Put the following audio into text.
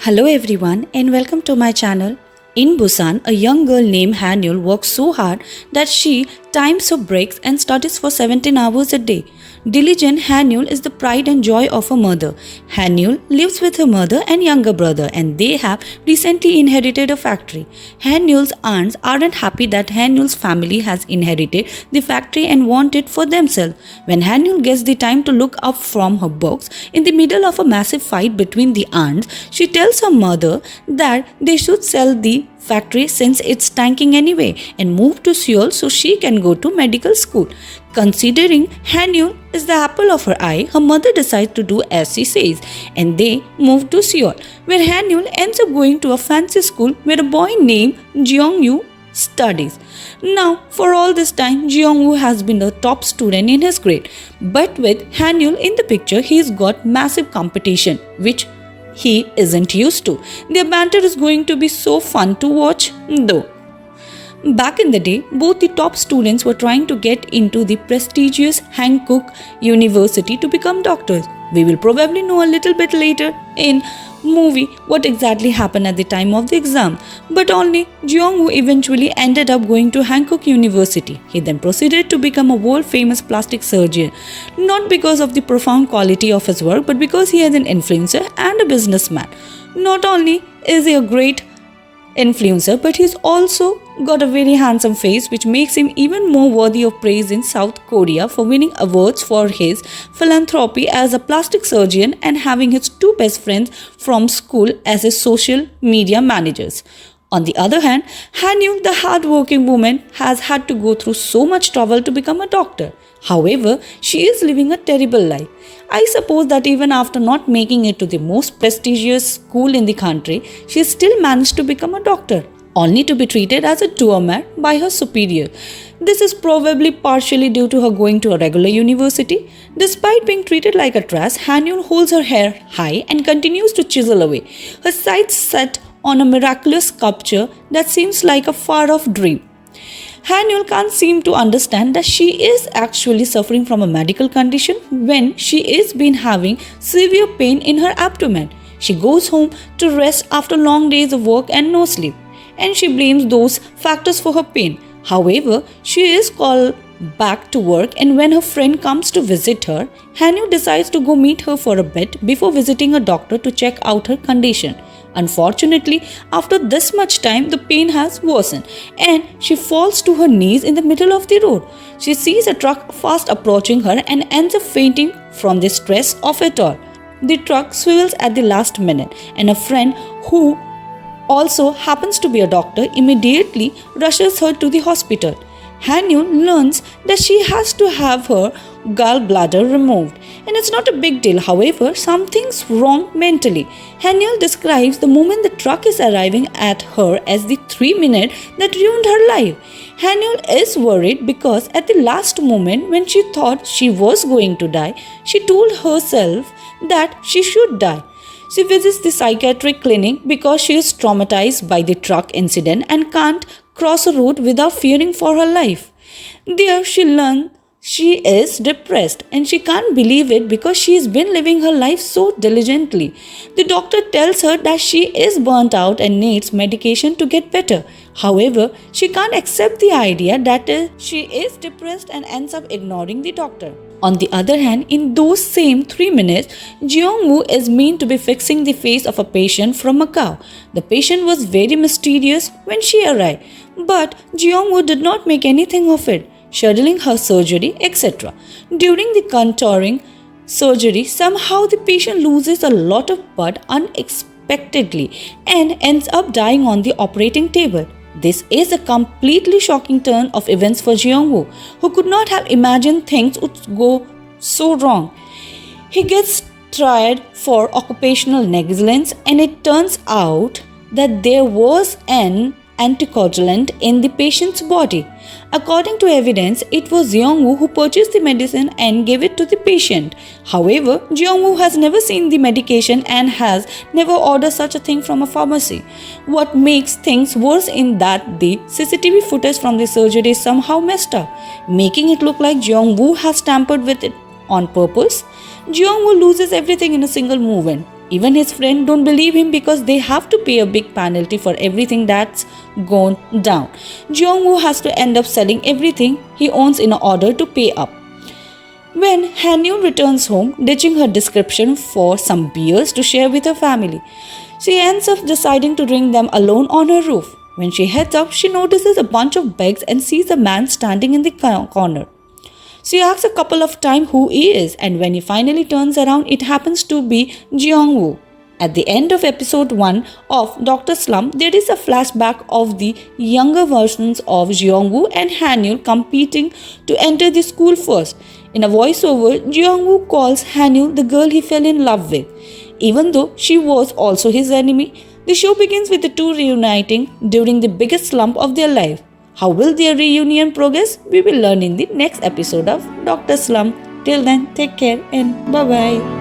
Hello everyone and welcome to my channel. In Busan, a young girl named Hanyul works so hard that she times her breaks and studies for 17 hours a day. Diligent Hanyul is the pride and joy of her mother. Hanyul lives with her mother and younger brother and they have recently inherited a factory. Hanyul's aunts aren't happy that Hanyul's family has inherited the factory and want it for themselves. When Hanyul gets the time to look up from her books, in the middle of a massive fight between the aunts, she tells her mother that they should sell the factory since it's tanking anyway and move to Seoul so she can go to medical school. Considering Hanyul is the apple of her eye, her mother decides to do as she says and they move to Seoul, where Hanyul ends up going to a fancy school where a boy named Jeongwoo studies. Now, for all this time, Jeongwoo has been the top student in his grade, but with Hanyul in the picture, he's got massive competition, which he isn't used to. Their banter is going to be so fun to watch, though. Back in the day, both the top students were trying to get into the prestigious Hankook University to become doctors. We will probably know a little bit later in movie what exactly happened at the time of the exam, but only Jeongwoo eventually ended up going to Hankook University. He then proceeded to become a world-famous plastic surgeon, not because of the profound quality of his work, but because he is an influencer and a businessman. Not only is he a great influencer, but he's also got a very handsome face, which makes him even more worthy of praise in South Korea for winning awards for his philanthropy as a plastic surgeon and having his two best friends from school as his social media managers. On the other hand, Hanyul, the hardworking woman, has had to go through so much trouble to become a doctor. However, she is living a terrible life. I suppose that even after not making it to the most prestigious school in the country, she still managed to become a doctor, only to be treated as a doormat by her superior. This is probably partially due to her going to a regular university. Despite being treated like a trash, Hanyul holds her hair high and continues to chisel away, her sights set on a miraculous sculpture that seems like a far-off dream. Hanyul can't seem to understand that she is actually suffering from a medical condition when she is been having severe pain in her abdomen. She goes home to rest after long days of work and no sleep, and she blames those factors for her pain. However, she is called back to work, and when her friend comes to visit her, Hanyul decides to go meet her for a bit before visiting a doctor to check out her condition. Unfortunately, after this much time, the pain has worsened and she falls to her knees in the middle of the road. She sees a truck fast approaching her and ends up fainting from the stress of it all. The truck swivels at the last minute and a friend who also happens to be a doctor immediately rushes her to the hospital. Hanyul learns that she has to have her gallbladder removed, and it's not a big deal. However, something's wrong mentally. Hanyul describes the moment the truck is arriving at her as the 3 minutes that ruined her life. Hanyul is worried because at the last moment when she thought she was going to die, she told herself that she should die. She visits the psychiatric clinic because she is traumatized by the truck incident and can't cross a road without fearing for her life. There she learns she is depressed and she can't believe it because she has been living her life so diligently. The doctor tells her that she is burnt out and needs medication to get better. However, she can't accept the idea that she is depressed and ends up ignoring the doctor. On the other hand, in those same 3 minutes, Jeongwoo is meant to be fixing the face of a patient from Macau. The patient was very mysterious when she arrived, but Jeongwoo did not make anything of it, scheduling her surgery, etc. During the contouring surgery, somehow the patient loses a lot of blood unexpectedly and ends up dying on the operating table. This is a completely shocking turn of events for Jeongwoo, who could not have imagined things would go so wrong. He gets tried for occupational negligence, and it turns out that there was an anticoagulant in the patient's body. According to evidence, it was Jeongwoo who purchased the medicine and gave it to the patient. However, Jeongwoo has never seen the medication and has never ordered such a thing from a pharmacy. What makes things worse in that the CCTV footage from the surgery is somehow messed up, making it look like Jeongwoo has tampered with it on purpose. Jeongwoo loses everything in a single movement. Even his friends don't believe him because they have to pay a big penalty for everything that's gone down. Jeong-woo has to end up selling everything he owns in order to pay up. When Hanyul returns home, ditching her description for some beers to share with her family, she ends up deciding to drink them alone on her roof. When she heads up, she notices a bunch of bags and sees a man standing in the corner. She asks a couple of times who he is, and when he finally turns around, it happens to be Jeong-woo. At the end of episode 1 of Dr. Slump, there is a flashback of the younger versions of Jeong-woo and Hanyul competing to enter the school first. In a voiceover, Jeong-woo calls Hanyul the girl he fell in love with, even though she was also his enemy. The show begins with the two reuniting during the biggest slump of their life. How will their reunion progress? We will learn in the next episode of Dr. Slump. Till then, take care and bye-bye.